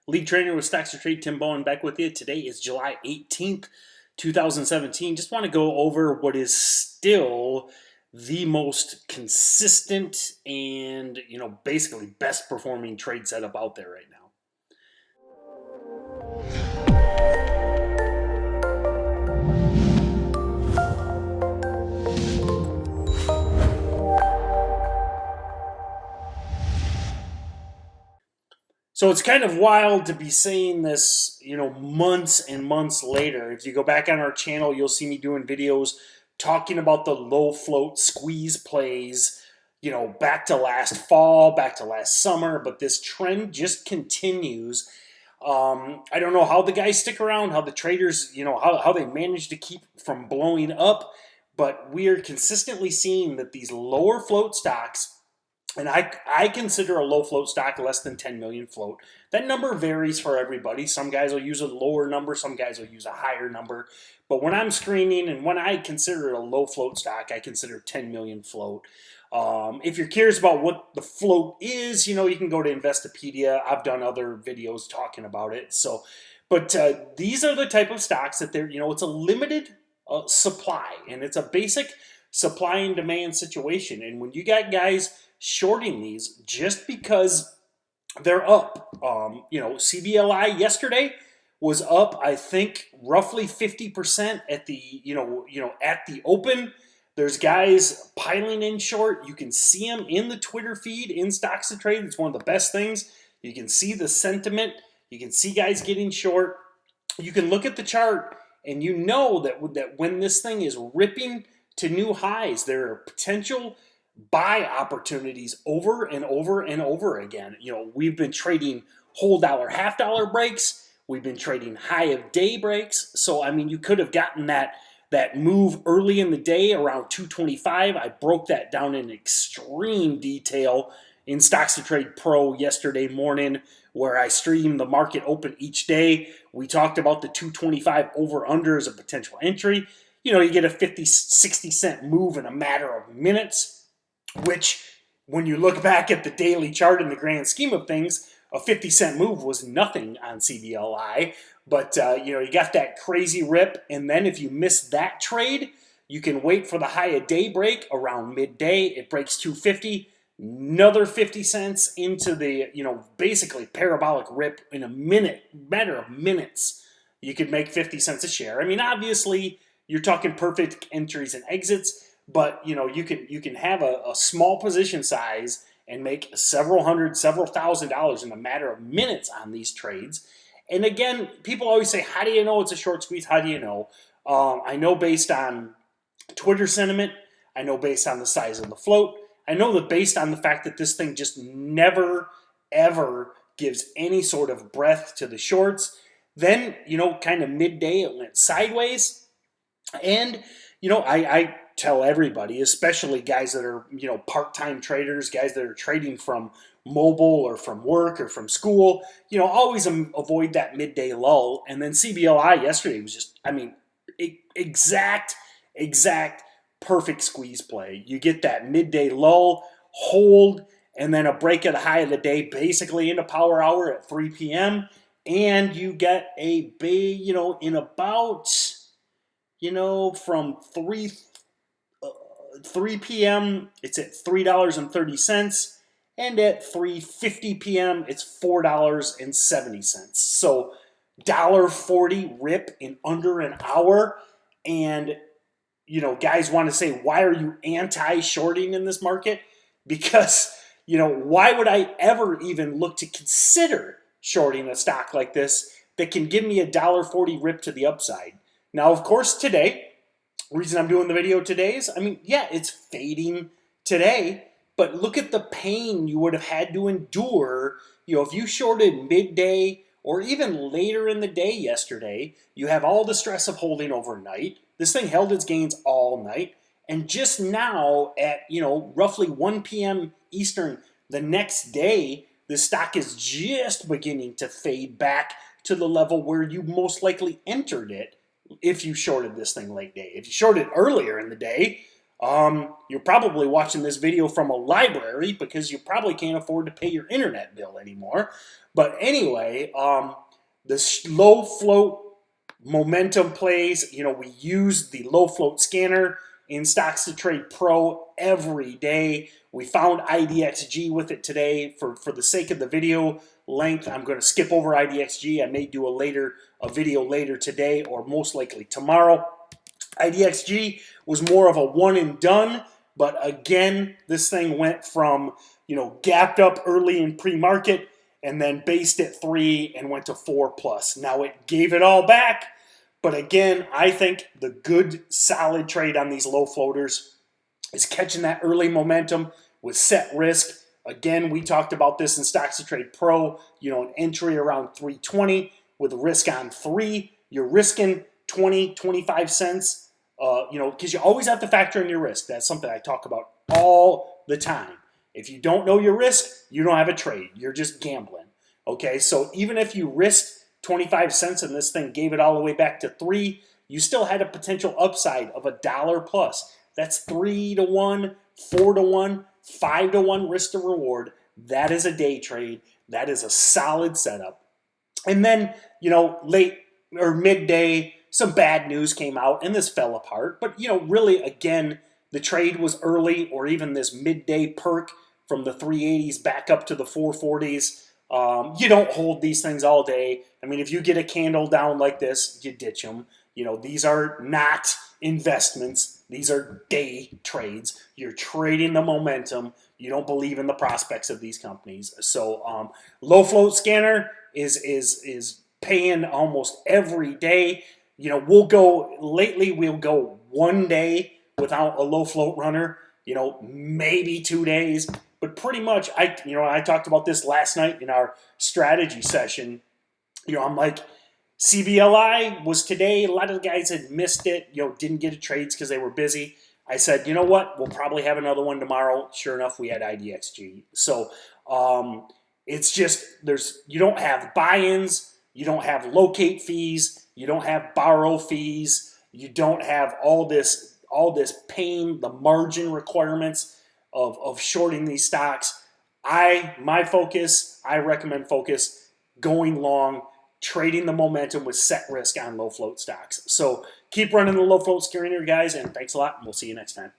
League trainer with StocksToTrade, Tim Bowen back with you. Today is July 18th, 2017. Just want to go over what is still the most consistent and, basically best performing trade setup out there right now. So it's kind of wild to be saying this, months and months later. If you go back on our channel, you'll see me doing videos talking about the low float squeeze plays, back to last fall, back to last summer, but this trend just continues. I don't know how the guys stick around, how the traders, how they manage to keep from blowing up, but we are consistently seeing that these lower float stocks, and I consider a low float stock less than 10 million float. That number varies for everybody. Some guys will use a lower number, some guys will use a higher number. But when I'm screening and when I consider it a low float stock, I consider 10 million float. If you're curious about what the float is, you can go to Investopedia. I've done other videos talking about it. But these are the type of stocks that they're, it's a limited supply, and it's a basic supply and demand situation. And when you got guys shorting these just because they're up, CBLI yesterday was up, I think, roughly 50% at the at the open. There's guys piling in short. You can see them in the Twitter feed in StocksToTrade. It's one of the best things. You can see the sentiment. You can see guys getting short. You can look at the chart and you know that when this thing is ripping to new highs, there are potential buy opportunities over and over and over again. We've been trading whole dollar, half dollar breaks. We've been trading high of day breaks. So, you could have gotten that move early in the day around 225. I broke that down in extreme detail in StocksToTrade Pro yesterday morning, where I stream the market open each day. We talked about the 225 over under as a potential entry. You get a 50, 60 cent move in a matter of minutes, which when you look back at the daily chart in the grand scheme of things, a 50-cent move was nothing on CBLI. But, you got that crazy rip. And then if you miss that trade, you can wait for the high of day break around midday. It breaks 250, another 50 cents into the, basically parabolic rip in a matter of minutes. You could make 50 cents a share. Obviously, you're talking perfect entries and exits. But you can have a small position size and make several hundred, several $1,000s in a matter of minutes on these trades. And again, people always say, how do you know it's a short squeeze? How do you know? I know based on Twitter sentiment. I know based on the size of the float. I know that based on the fact that this thing just never, ever gives any sort of breath to the shorts. Then, kind of midday it went sideways. And, I tell everybody, especially guys that are, part-time traders, guys that are trading from mobile or from work or from school, always avoid that midday lull. And then CBLI yesterday was just, exact perfect squeeze play. You get that midday lull, hold, and then a break at the high of the day, basically into power hour at 3 p.m. And you get a big, in about, from 3 p.m. it's at $3.30, and at 3:50 p.m. it's $4.70. So $1.40 rip in under an hour. And guys want to say, why are you anti-shorting in this market? Because why would I ever even look to consider shorting a stock like this that can give me a $1.40 rip to the upside? Now, of course, today, the reason I'm doing the video today is, it's fading today, but look at the pain you would have had to endure. If you shorted midday or even later in the day yesterday, you have all the stress of holding overnight. This thing held its gains all night. And just now at, roughly 1 p.m. Eastern the next day, the stock is just beginning to fade back to the level where you most likely entered it if you shorted this thing late day. If you shorted earlier in the day, You're probably watching this video from a library because you probably can't afford to pay your internet bill anymore. But anyway, the low float momentum plays, we use the low float scanner in StocksToTrade Pro every day. We found IDXG with it today. For the sake of the video length, I'm going to skip over IDXG. I may do a video later today or most likely tomorrow. IDXG was more of a one and done, but again, this thing went from, gapped up early in pre-market and then based at 3 and went to 4+. Now it gave it all back, but again, I think the good solid trade on these low floaters is catching that early momentum with set risk. Again, we talked about this in StocksToTrade Pro, an entry around 320 with a risk on 3. You're risking 20, 25 cents. Because you always have to factor in your risk. That's something I talk about all the time. If you don't know your risk, you don't have a trade. You're just gambling. Okay, so even if you risked 25 cents and this thing gave it all the way back to 3, you still had a potential upside of $1+. That's 3 to 1, 4 to 1, 5 to 1 risk to reward. That is a day trade. That is a solid setup. And then, late or midday, some bad news came out and this fell apart. But, really, again, the trade was early, or even this midday perk from the 380s back up to the 440s. You don't hold these things all day. I mean, if you get a candle down like this, you ditch them. These are not investments. These are day trades. You're trading the momentum. You don't believe in the prospects of these companies. So low float scanner is paying almost every day. We'll go one day without a low float runner, maybe 2 days, but pretty much I talked about this last night in our strategy session. I'm like, CBLI was today. A lot of the guys had missed it, didn't get trades because they were busy. I said, you know what? We'll probably have another one tomorrow. Sure enough, we had IDXG. So it's just you don't have buy-ins, you don't have locate fees, you don't have borrow fees, you don't have all this pain, the margin requirements of shorting these stocks. I recommend focus going long, trading the momentum with set risk on low float stocks. So keep running the low float scanner, guys, and thanks a lot, and we'll see you next time.